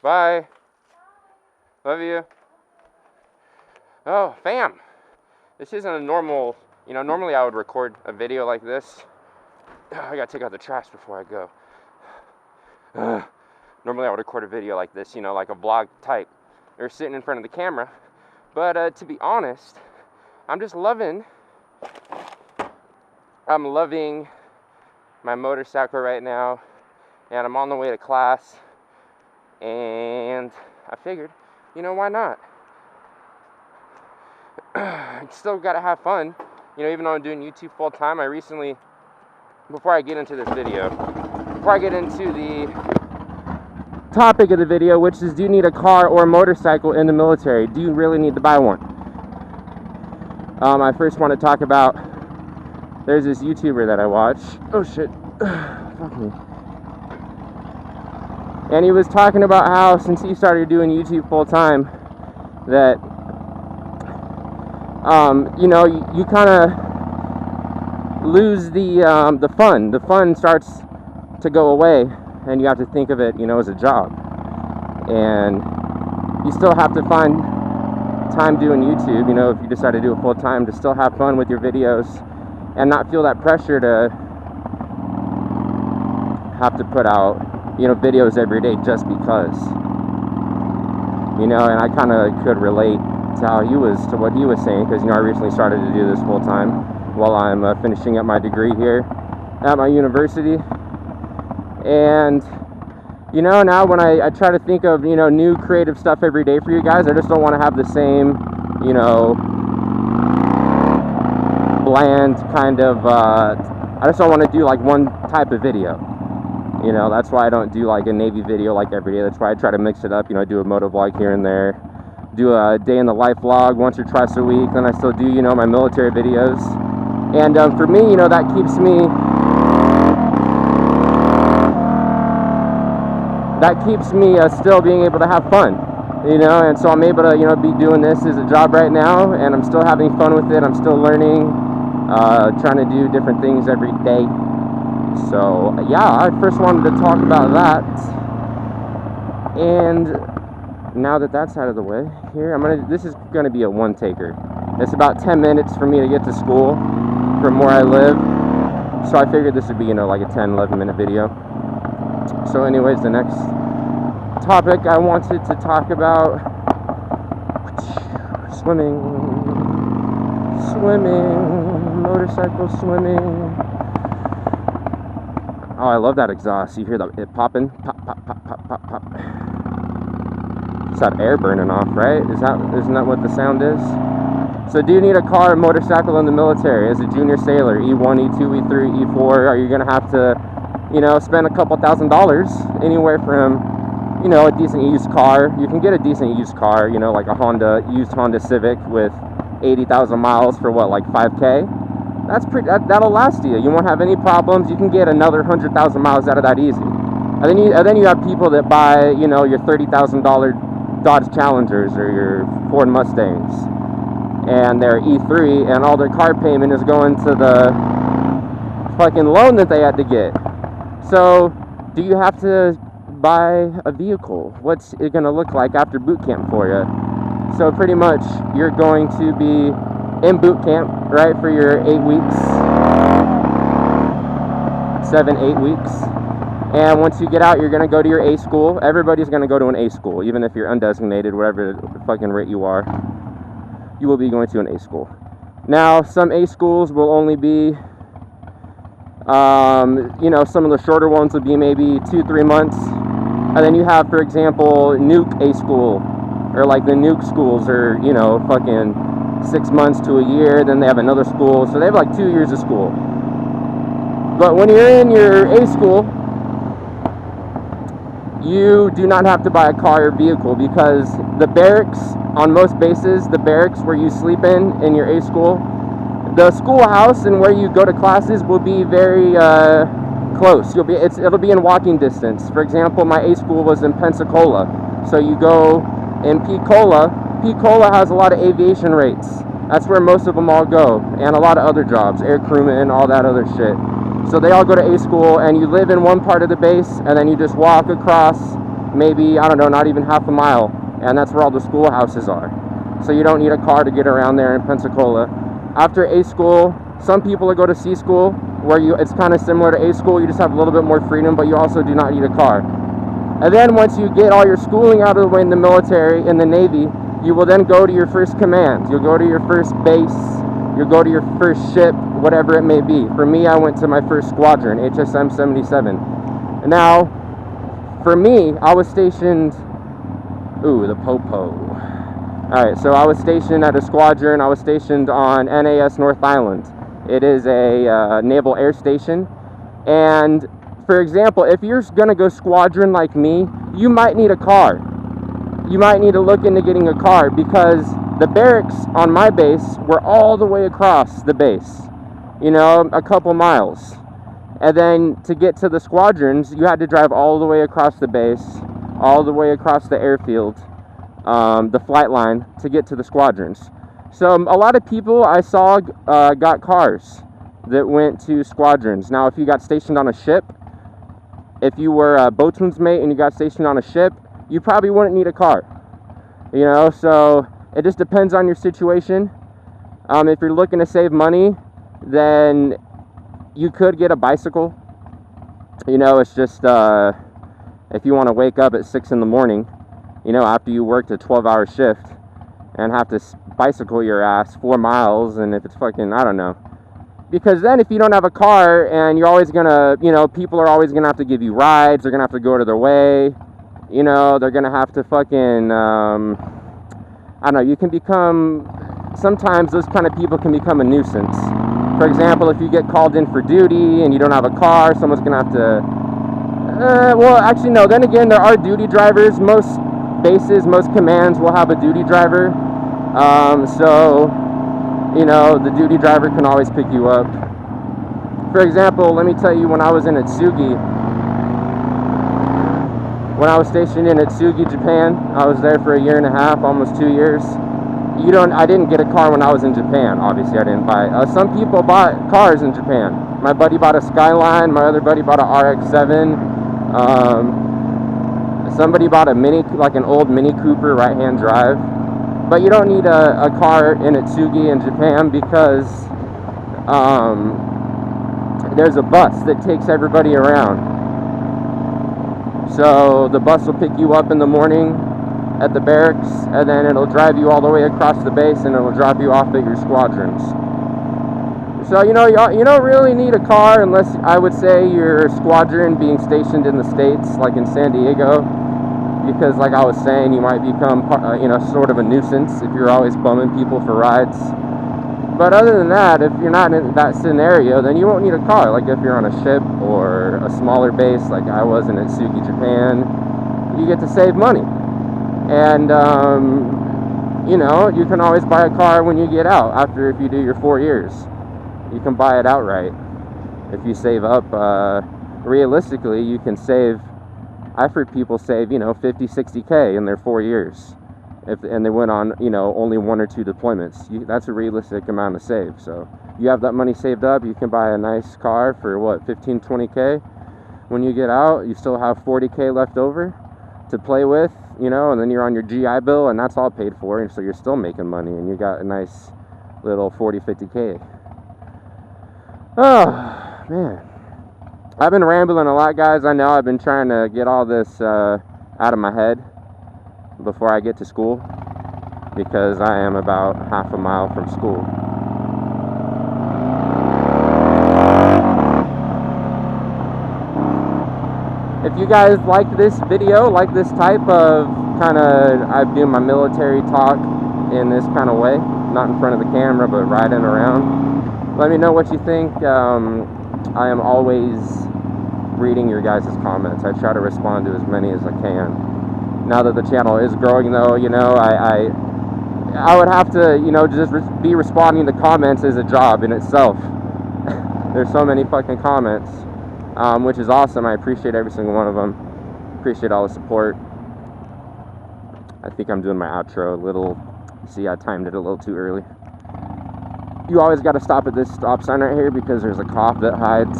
Bye. Love you. Oh, fam. This isn't a normal, normally I would record a video like this. I gotta take out the trash before I go. Normally I would record a video like this, like a vlog type, or sitting in front of the camera. But to be honest, I'm loving my motorcycle right now, and I'm on the way to class, and I figured, why not? Still gotta have fun, even though I'm doing YouTube full time. Before I get into this video, before I get into the topic of the video, which is, do you need a car or a motorcycle in the military? Do you really need to buy one? I first want to talk about, there's this YouTuber that I watch. Oh shit. Fuck me. And he was talking about how since he started doing YouTube full time, that you kind of lose the fun. The fun starts to go away, and you have to think of it, as a job. And you still have to find time doing YouTube, if you decide to do it full time, to still have fun with your videos and not feel that pressure to have to put out, videos every day just because. And I kind of could relate to what he was saying, because I recently started to do this full time while I'm finishing up my degree here at my university. And now when I try to think of new creative stuff every day for you guys, I just don't want to have the same bland kind of I just don't want to do like one type of video. That's why I don't do like a Navy video like every day. That's why I try to mix it up, do a moto vlog here and there, do a day in the life vlog once or twice a week. Then I still do my military videos. And for me, that keeps me still being able to have fun, and so I'm able to be doing this as a job right now, and I'm still having fun with it. I'm still learning, trying to do different things every day. So yeah, I first wanted to talk about that. And now that that's out of the way, here this is gonna be a one taker. It's about 10 minutes for me to get to school from where I live, so I figured this would be like a 10-11 minute video. So anyways, the next topic I wanted to talk about, swimming, motorcycle swimming. Oh, I love that exhaust. You hear it popping? Pop, pop, pop, pop, pop, pop. It's that air burning off, right? Isn't that what the sound is? So do you need a car or motorcycle in the military? As a junior sailor, E1, E2, E3, E4, are you going to have to, spend a couple $1,000s, anywhere from, a decent used car. You can get a decent used car, like a used Honda Civic with 80,000 miles for what, like $5K? That'll last you. You won't have any problems. You can get another 100,000 miles out of that easy. And then you have people that buy, your $30,000 Dodge Challengers or your Ford Mustangs, and they're E3, and all their car payment is going to the fucking loan that they had to get. So, do you have to buy a vehicle? What's it going to look like after boot camp for you? So pretty much, you're going to be in boot camp, right, for your 8 weeks, 7-8 weeks. And once you get out, you're going to go to your A school. Everybody's going to go to an A school, even if you're undesignated, whatever fucking rate you are. You will be going to an A school. Now, some A schools will only be, some of the shorter ones will be maybe 2-3 months. And then you have, for example, Nuke A school, or like the Nuke schools are, fucking 6 months to a year. Then they have another school, so they have like 2 years of school. But when you're in your A school, you do not have to buy a car or vehicle, because the barracks on most bases, the barracks where you sleep in your A school, the schoolhouse and where you go to classes will be very close. It'll be in walking distance. For example, my A school was in Pensacola, so you go in Pensacola. Pensacola has a lot of aviation rates. That's where most of them all go, and a lot of other jobs, air crewmen, all that other shit. So they all go to A school, and you live in one part of the base, and then you just walk across maybe, I don't know, not even half a mile, and that's where all the schoolhouses are. So you don't need a car to get around there in Pensacola. After A school, some people will go to C school, where it's kind of similar to A school. You just have a little bit more freedom, but you also do not need a car. And then once you get all your schooling out of the way in the military, in the Navy, you will then go to your first command. You'll go to your first base. You'll go to your first ship, whatever it may be. For me, I went to my first squadron, HSM 77. And now, for me, I was stationed... Ooh, the Popo. Alright, so I was stationed at a squadron. I was stationed on NAS North Island. It is a naval air station. And, for example, if you're going to go squadron like me, you might need a car. You might need to look into getting a car, because the barracks on my base were all the way across the base. You know, a couple miles. And then to get to the squadrons, you had to drive all the way across the base, all the way across the airfield, the flight line, to get to the squadrons. So a lot of people I saw got cars that went to squadrons. Now, if you got stationed on a ship, if you were a boatswain's mate and you got stationed on a ship, you probably wouldn't need a car. You know, so it just depends on your situation. If you're looking to save money, then you could get a bicycle. You know, it's just if you want to wake up at 6 in the morning, you know, after you worked a 12-hour shift, and have to bicycle your ass 4 miles, and if it's fucking, I don't know. Because then if you don't have a car, and you're always gonna, you know, people are always gonna have to give you rides, they're gonna have to go to their way, you know, they're gonna have to fucking, I don't know, you can become, sometimes those kind of people can become a nuisance. For example, if you get called in for duty, and you don't have a car, someone's gonna have to, well, actually, no, then again, there are duty drivers. Most bases, most commands will have a duty driver. So, you know, the duty driver can always pick you up. For example, let me tell you, when I was in Atsugi, when I was stationed in Atsugi, Japan, I was there for 1.5 years, almost 2 years. I didn't get a car when I was in Japan. Obviously, I didn't buy. Some people bought cars in Japan. My buddy bought a Skyline. My other buddy bought a RX-7. Somebody bought a like an old Mini Cooper right-hand drive. But you don't need a car in Atsugi in Japan, because there's a bus that takes everybody around. So the bus will pick you up in the morning at the barracks, and then it'll drive you all the way across the base, and it'll drop you off at your squadrons. So, you know, you don't really need a car unless, I would say, your squadron being stationed in the States, like in San Diego. Because, like I was saying, you might become, you know, sort of a nuisance if you're always bumming people for rides. But other than that, if you're not in that scenario, then you won't need a car. Like if you're on a ship or a smaller base, like I was in Atsugi, Japan, you get to save money. And, you know, you can always buy a car when you get out, if you do your 4 years. You can buy it outright. If you save up, realistically, you can save, I've heard people save, you know, 50, 60K in their 4 years. And they went on, you know, only 1 or 2 deployments. That's a realistic amount to save. So you have that money saved up, you can buy a nice car for, what, 15, 20K? When you get out, you still have 40K left over to play with, you know, and then you're on your GI Bill, and that's all paid for, and so you're still making money, and you got a nice little 40, 50K. Oh, man. I've been rambling a lot, guys. I know I've been trying to get all this out of my head before I get to school, because I am about half a mile from school. If you guys like this video, like this type of I do my military talk in this kind of way, not in front of the camera, but riding around, let me know what you think. I am always reading your guys' comments. I try to respond to as many as I can. Now that the channel is growing, though, you know, I would have to, you know, just be responding to comments as a job in itself. There's so many fucking comments, which is awesome. I appreciate every single one of them. Appreciate all the support. I think I'm doing my outro a little. See, I timed it a little too early. You always got to stop at this stop sign right here, because there's a cop that hides.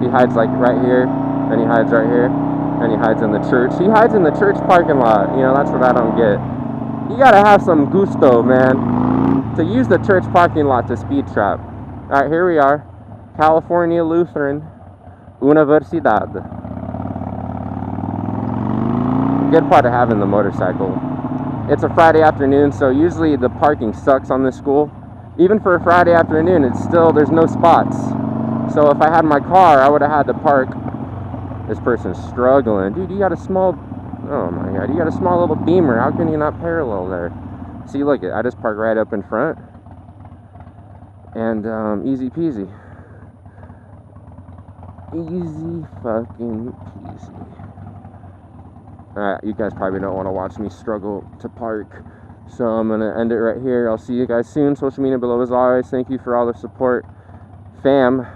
He hides like right here, then he hides right here. And he hides in the church. He hides in the church parking lot. You know, that's what I don't get. You gotta have some gusto, man, to use the church parking lot to speed trap. Alright, here we are. California Lutheran Universidad. Good part of having the motorcycle. It's a Friday afternoon, so usually the parking sucks on this school. Even for a Friday afternoon, it's still, there's no spots. So if I had my car, I would have had to park. This person's struggling. Dude, you got a small, oh my god, you got a small little Beamer. How can you not parallel there? See, look, I just parked right up in front. And easy peasy. Easy fucking peasy. Alright, you guys probably don't want to watch me struggle to park. So I'm going to end it right here. I'll see you guys soon. Social media below as always. Thank you for all the support. Fam.